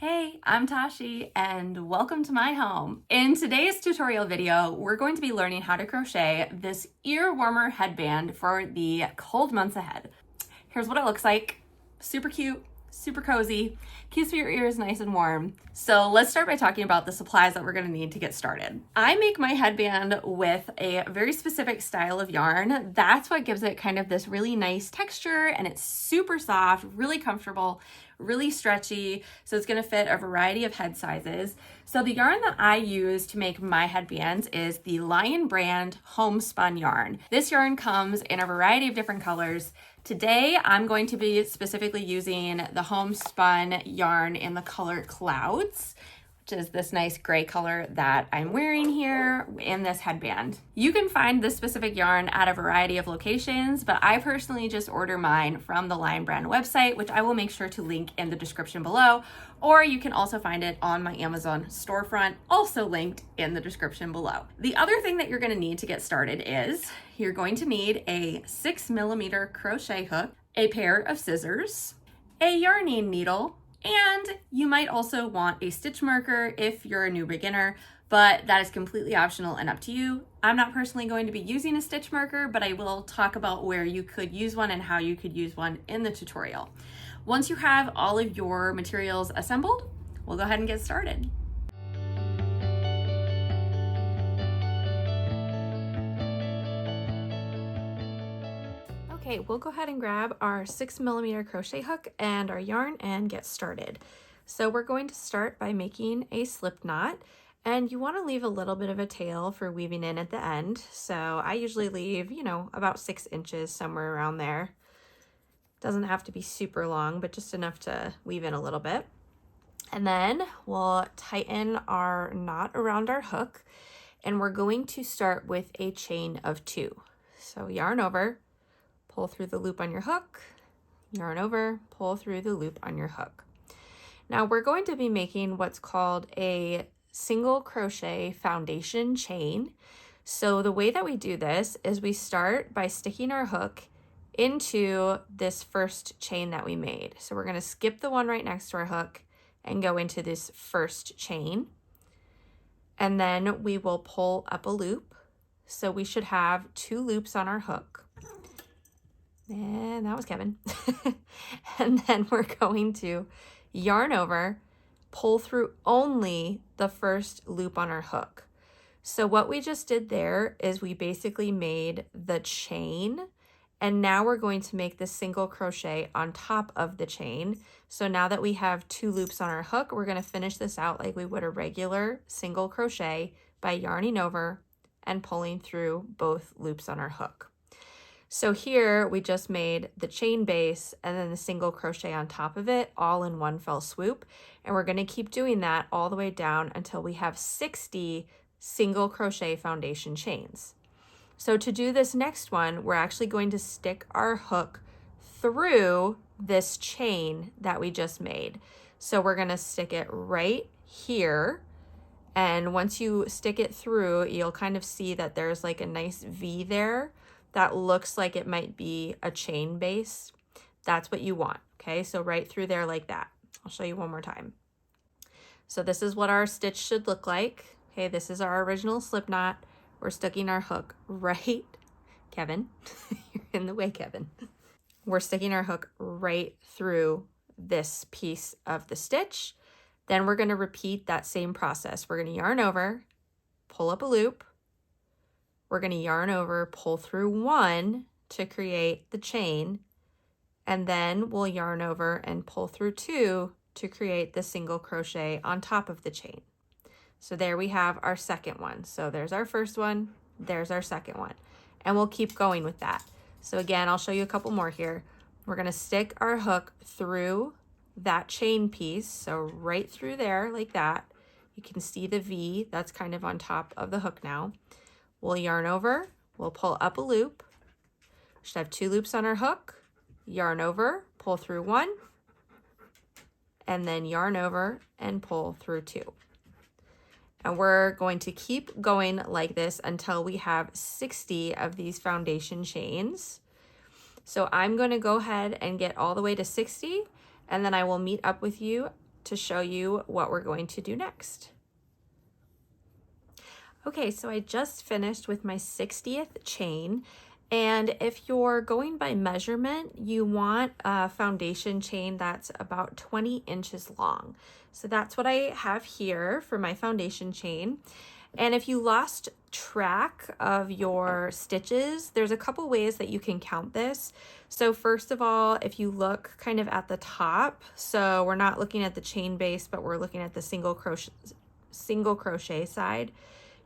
Hey, I'm Tashi and welcome to my home. In today's tutorial video, we're going to be learning how to crochet this ear warmer headband for the cold months ahead. Here's what it looks like. Super cute, super cozy, keeps your ears nice and warm. So let's start by talking about the supplies that we're gonna need to get started. I make my headband with a very specific style of yarn. That's what gives it kind of this really nice texture, and it's super soft, really comfortable, really stretchy, so it's gonna fit a variety of head sizes. So the yarn that I use to make my headbands is the Lion brand homespun yarn. This yarn comes in a variety of different colors. Today, I'm going to be specifically using the homespun yarn in the color Clouds, which is this nice gray color that I'm wearing here in this headband. You can find this specific yarn at a variety of locations, but I personally just order mine from the Lion brand website, which I will make sure to link in the description below, or you can also find it on my Amazon storefront, also linked in the description below. The other thing that you're gonna need to get started is you're going to need a 6mm crochet hook, a pair of scissors, a yarning needle, and you might also want a stitch marker if you're a new beginner, but that is completely optional and up to you. I'm not personally going to be using a stitch marker, but I will talk about where you could use one and how you could use one in the tutorial. Once you have all of your materials assembled, we'll go ahead and get started. Okay, we'll go ahead and grab our 6mm crochet hook and our yarn and get started. So we're going to start by making a slip knot, and you want to leave a little bit of a tail for weaving in at the end. So I usually leave, about 6 inches, somewhere around there. Doesn't have to be super long, but just enough to weave in a little bit. And then we'll tighten our knot around our hook, and we're going to start with a chain of 2. So yarn over, pull through the loop on your hook, yarn over, pull through the loop on your hook. Now we're going to be making what's called a single crochet foundation chain. So the way that we do this is we start by sticking our hook into this first chain that we made. So we're going to skip the one right next to our hook and go into this first chain. And then we will pull up a loop. So we should have 2 loops on our hook. And that was Kevin. And then we're going to yarn over, pull through only the first loop on our hook. So what we just did there is we basically made the chain, and now we're going to make the single crochet on top of the chain. So now that we have 2 loops on our hook, we're going to finish this out like we would a regular single crochet by yarning over and pulling through both loops on our hook. So here we just made the chain base and then the single crochet on top of it all in one fell swoop. And we're going to keep doing that all the way down until we have 60 single crochet foundation chains. So to do this next one, we're actually going to stick our hook through this chain that we just made. So we're going to stick it right here. And once you stick it through, you'll kind of see that there's like a nice V there that looks like it might be a chain base. That's what you want, okay? So right through there like that. I'll show you one more time. So this is what our stitch should look like. Okay, this is our original slip knot. We're sticking our hook right, Kevin, you're in the way, Kevin. We're sticking our hook right through this piece of the stitch. Then we're gonna repeat that same process. We're gonna yarn over, pull up a loop, we're going to yarn over, pull through 1 to create the chain, and then we'll yarn over and pull through 2 to create the single crochet on top of the chain. So there we have our second one. So there's our first one, there's our second one, and we'll keep going with that. So again, I'll show you a couple more here. We're going to stick our hook through that chain piece, so right through there like that. You can see the V that's kind of on top of the hook now. We'll yarn over, we'll pull up a loop. We should have 2 loops on our hook, yarn over, pull through 1, and then yarn over and pull through 2. And we're going to keep going like this until we have 60 of these foundation chains. So I'm going to go ahead and get all the way to 60, and then I will meet up with you to show you what we're going to do next. Okay, so I just finished with my 60th chain, and if you're going by measurement, you want a foundation chain that's about 20 inches long. So that's what I have here for my foundation chain. And if you lost track of your stitches, there's a couple ways that you can count this. So first of all, if you look kind of at the top, so we're not looking at the chain base, but we're looking at the single crochet side,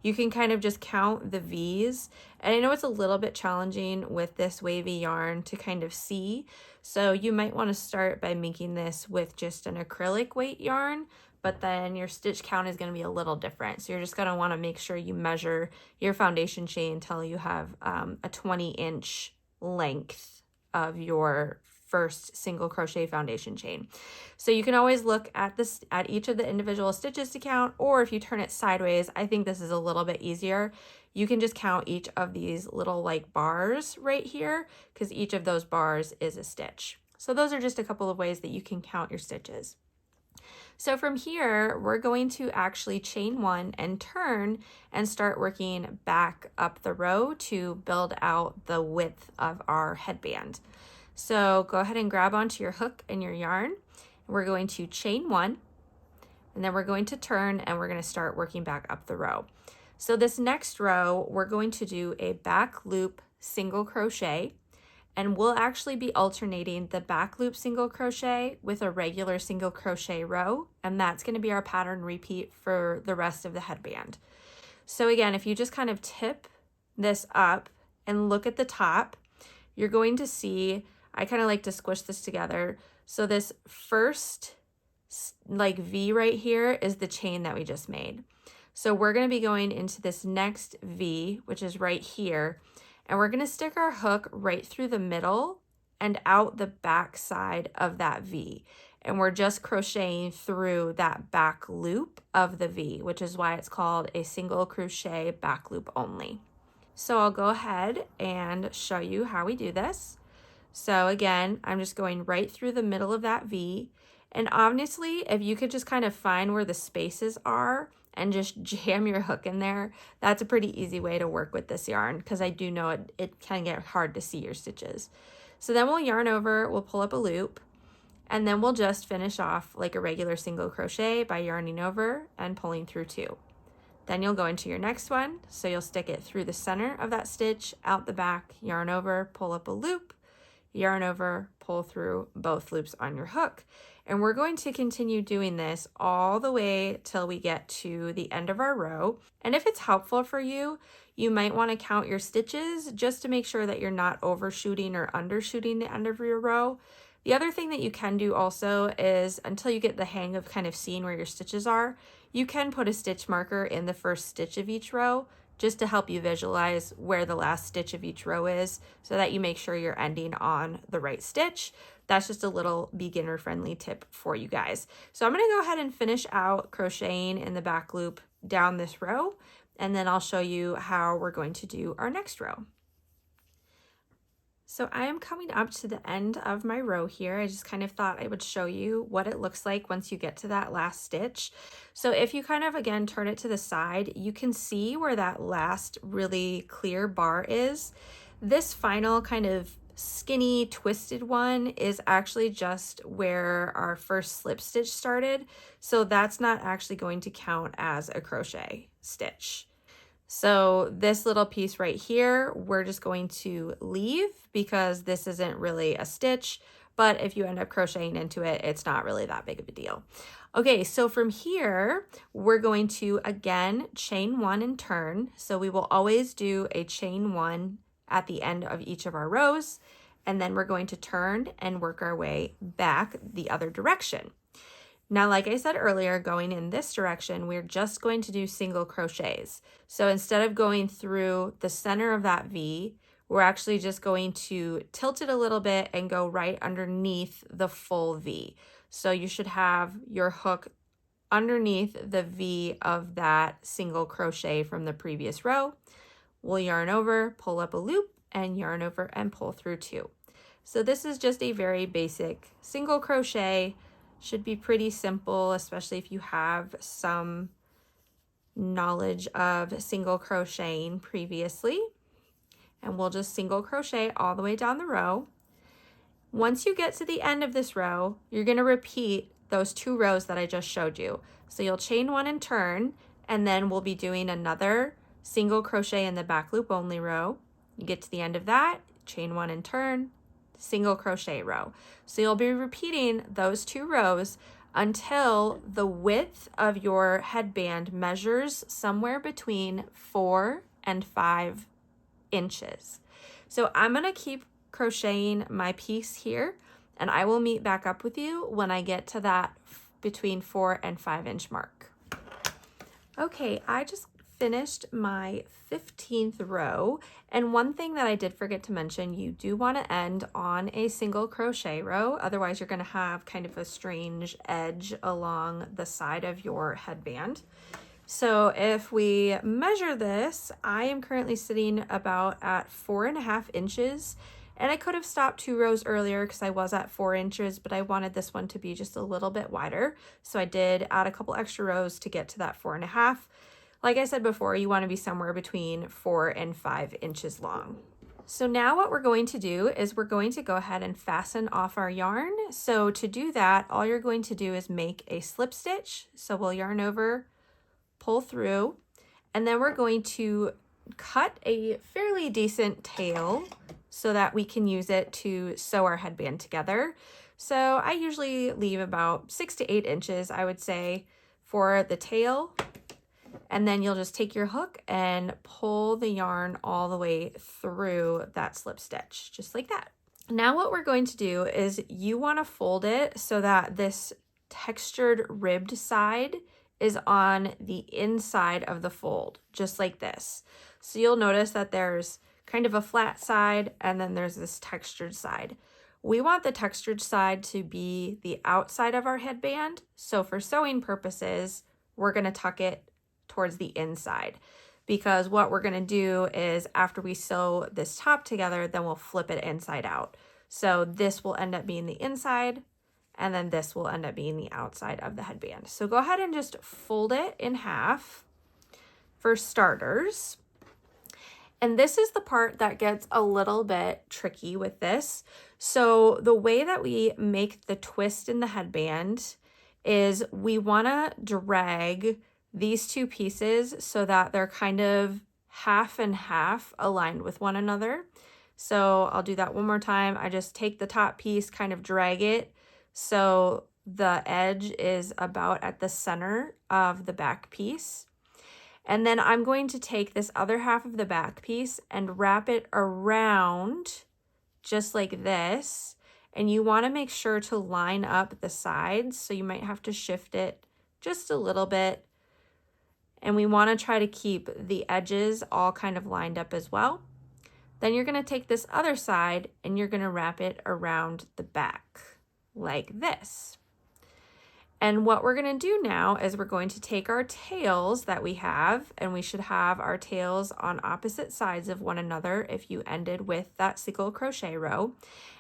you can kind of just count the V's. And I know it's a little bit challenging with this wavy yarn to kind of see. So you might want to start by making this with just an acrylic weight yarn, but then your stitch count is going to be a little different. So you're just going to want to make sure you measure your foundation chain until you have a 20-inch length of your first single crochet foundation chain. So you can always look at this at each of the individual stitches to count, or if you turn it sideways, I think this is a little bit easier. You can just count each of these little like bars right here, because each of those bars is a stitch. So those are just a couple of ways that you can count your stitches. So from here, we're going to actually chain one and turn and start working back up the row to build out the width of our headband. So go ahead and grab onto your hook and your yarn. We're going to chain one, and then we're going to turn and we're going to start working back up the row. So this next row, we're going to do a back loop single crochet, and we'll actually be alternating the back loop single crochet with a regular single crochet row, and that's going to be our pattern repeat for the rest of the headband. So again, if you just kind of tip this up and look at the top, you're going to see, I kind of like to squish this together. So this first like V right here is the chain that we just made. So we're going to be going into this next V, which is right here, and we're going to stick our hook right through the middle and out the back side of that V. And we're just crocheting through that back loop of the V, which is why it's called a single crochet back loop only. So I'll go ahead and show you how we do this. So again, I'm just going right through the middle of that V. And obviously, if you could just kind of find where the spaces are and just jam your hook in there, that's a pretty easy way to work with this yarn, because I do know it can get hard to see your stitches. So then we'll yarn over, we'll pull up a loop, and then we'll just finish off like a regular single crochet by yarning over and pulling through two. Then you'll go into your next one. So you'll stick it through the center of that stitch, out the back, yarn over, pull up a loop, yarn over, pull through both loops on your hook. And we're going to continue doing this all the way till we get to the end of our row. And if it's helpful for you, you might want to count your stitches just to make sure that you're not overshooting or undershooting the end of your row. The other thing that you can do also is, until you get the hang of kind of seeing where your stitches are, you can put a stitch marker in the first stitch of each row just to help you visualize where the last stitch of each row is, so that you make sure you're ending on the right stitch. That's just a little beginner friendly tip for you guys. So I'm going to go ahead and finish out crocheting in the back loop down this row, and then I'll show you how we're going to do our next row. So I am coming up to the end of my row here. I just kind of thought I would show you what it looks like once you get to that last stitch. So if you kind of, again, turn it to the side, you can see where that last really clear bar is. This final kind of skinny twisted one is actually just where our first slip stitch started. So that's not actually going to count as a crochet stitch. So this little piece right here, we're just going to leave because this isn't really a stitch, but if you end up crocheting into it, it's not really that big of a deal. Okay, so from here, we're going to, again, chain one and turn. So we will always do a chain one at the end of each of our rows, and then we're going to turn and work our way back the other direction. Now, like I said earlier, going in this direction, we're just going to do single crochets. So instead of going through the center of that V, we're actually just going to tilt it a little bit and go right underneath the full V. So you should have your hook underneath the V of that single crochet from the previous row. We'll yarn over, pull up a loop, and yarn over and pull through two. So this is just a very basic single crochet Should be pretty simple, especially if you have some knowledge of single crocheting previously. And we'll just single crochet all the way down the row. Once you get to the end of this row, you're going to repeat those 2 rows that I just showed you. So you'll chain 1 and turn, and then we'll be doing another single crochet in the back loop only row. You get to the end of that, chain 1 and turn, single crochet row. So you'll be repeating those 2 rows until the width of your headband measures somewhere between 4 and 5 inches. So I'm going to keep crocheting my piece here, and I will meet back up with you when I get to that between 4 and 5 inch mark. Okay, I just finished my 15th row, and one thing that I did forget to mention, you do want to end on a single crochet row, otherwise you're going to have kind of a strange edge along the side of your headband. So if we measure this, I am currently sitting about at 4.5 inches, and I could have stopped 2 rows earlier because I was at 4 inches, but I wanted this one to be just a little bit wider. So I did add a couple extra rows to get to that 4.5. Like I said before, you want to be somewhere between 4 and 5 inches long. So now what we're going to do is we're going to go ahead and fasten off our yarn. So to do that, all you're going to do is make a slip stitch. So we'll yarn over, pull through, and then we're going to cut a fairly decent tail so that we can use it to sew our headband together. So I usually leave about 6 to 8 inches, I would say, for the tail. And then you'll just take your hook and pull the yarn all the way through that slip stitch, just like that. Now what we're going to do is you want to fold it so that this textured ribbed side is on the inside of the fold, just like this. So you'll notice that there's kind of a flat side and then there's this textured side. We want the textured side to be the outside of our headband. So for sewing purposes, we're going to tuck it towards the inside, because what we're going to do is after we sew this top together, then we'll flip it inside out. So this will end up being the inside, and then this will end up being the outside of the headband. So go ahead and just fold it in half for starters. And this is the part that gets a little bit tricky with this. So the way that we make the twist in the headband is we want to drag these 2 pieces so that they're kind of half and half aligned with one another. So I'll do that one more time. I just take the top piece, kind of drag it so the edge is about at the center of the back piece. And then I'm going to take this other half of the back piece and wrap it around just like this. And you want to make sure to line up the sides. So you might have to shift it just a little bit. And we want to try to keep the edges all kind of lined up as well. Then you're going to take this other side and you're going to wrap it around the back like this. And what we're going to do now is we're going to take our tails that we have, and we should have our tails on opposite sides of one another if you ended with that single crochet row.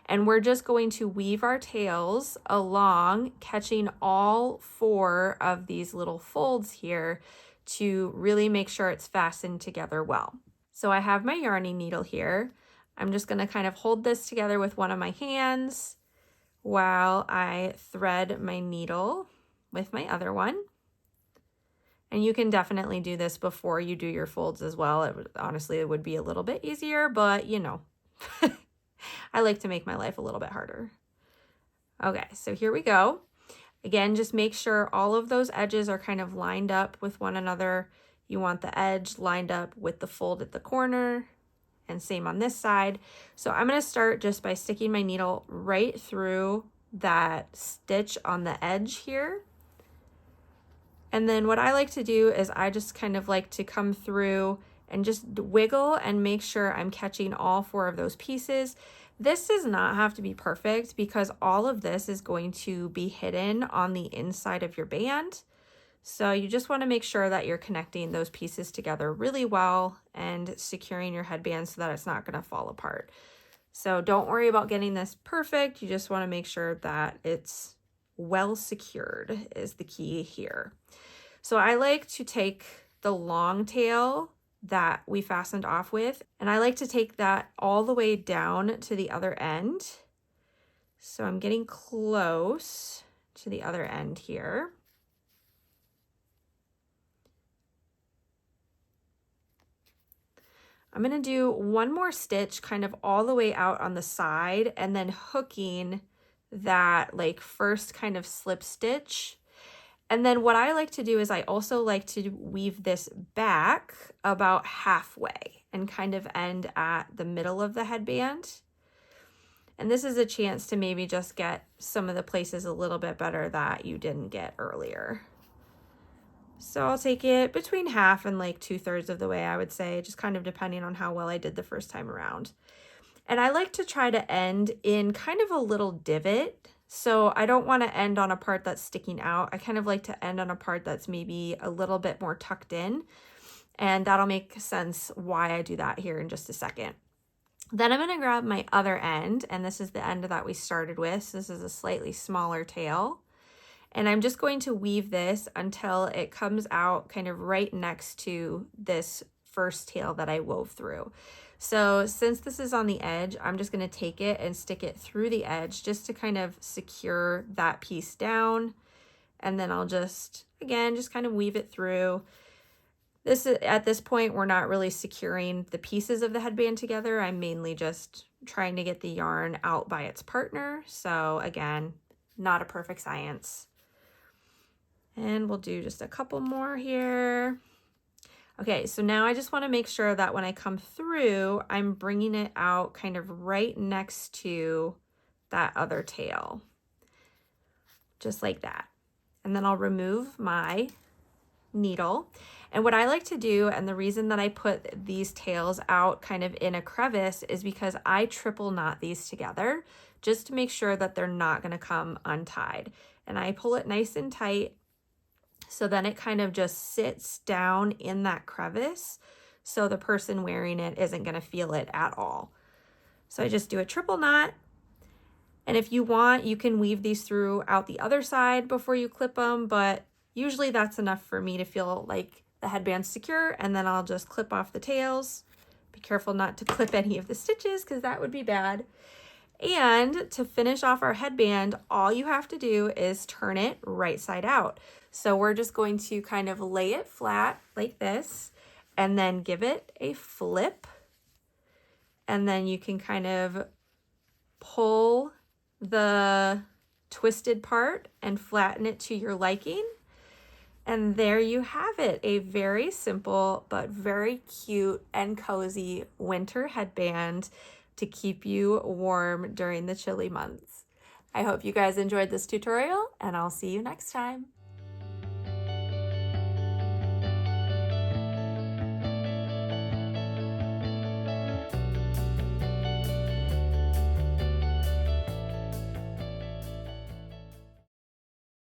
And we're just going to weave our tails along, catching all 4 of these little folds here to really make sure it's fastened together well. So I have my yarning needle here. I'm just going to kind of hold this together with one of my hands while I thread my needle with my other one. And you can definitely do this before you do your folds as well. Honestly, it would be a little bit easier, but you know, I like to make my life a little bit harder. Okay, so here we go. Again, just make sure all of those edges are kind of lined up with one another. You want the edge lined up with the fold at the corner, and same on this side. So I'm going to start just by sticking my needle right through that stitch on the edge here. And then what I like to do is I just kind of like to come through and just wiggle and make sure I'm catching all 4 of those pieces. This does not have to be perfect because all of this is going to be hidden on the inside of your band. So you just want to make sure that you're connecting those pieces together really well and securing your headband so that it's not going to fall apart. So don't worry about getting this perfect. You just want to make sure that it's well secured is the key here. So I like to take the long tail that we fastened off with, and I like to take that all the way down to the other end. So I'm getting close to the other end here. I'm going to do one more stitch kind of all the way out on the side, and then hooking that like first kind of slip stitch. And then what I like to do is I also like to weave this back about halfway and kind of end at the middle of the headband. And this is a chance to maybe just get some of the places a little bit better that you didn't get earlier. So I'll take it between half and like 2/3 of the way, I would say, just kind of depending on how well I did the first time around. And I like to try to end in kind of a little divot. So I don't want to end on a part that's sticking out. I kind of like to end on a part that's maybe a little bit more tucked in. And that'll make sense why I do that here in just a second. Then I'm going to grab my other end, and this is the end that we started with. So this is a slightly smaller tail. And I'm just going to weave this until it comes out kind of right next to this first tail that I wove through. So since this is on the edge, I'm just going to take it and stick it through the edge just to kind of secure that piece down. And then I'll just, again, just kind of weave it through. At this point, we're not really securing the pieces of the headband together. I'm mainly just trying to get the yarn out by its partner. So again, not a perfect science. And we'll do just a couple more here. Okay, so now I just want to make sure that when I come through, I'm bringing it out kind of right next to that other tail, just like that. And then I'll remove my needle. And what I like to do, and the reason that I put these tails out kind of in a crevice, is because I triple knot these together just to make sure that they're not going to come untied. And I pull it nice and tight. So then it kind of just sits down in that crevice, so the person wearing it isn't going to feel it at all. So I just do a triple knot. And if you want, you can weave these throughout the other side before you clip them, but usually that's enough for me to feel like the headband's secure, and then I'll just clip off the tails. Be careful not to clip any of the stitches because that would be bad. And to finish off our headband, all you have to do is turn it right side out. So we're just going to kind of lay it flat like this, and then give it a flip. And then you can kind of pull the twisted part and flatten it to your liking. And there you have it, a very simple but very cute and cozy winter headband to keep you warm during the chilly months. I hope you guys enjoyed this tutorial, and I'll see you next time.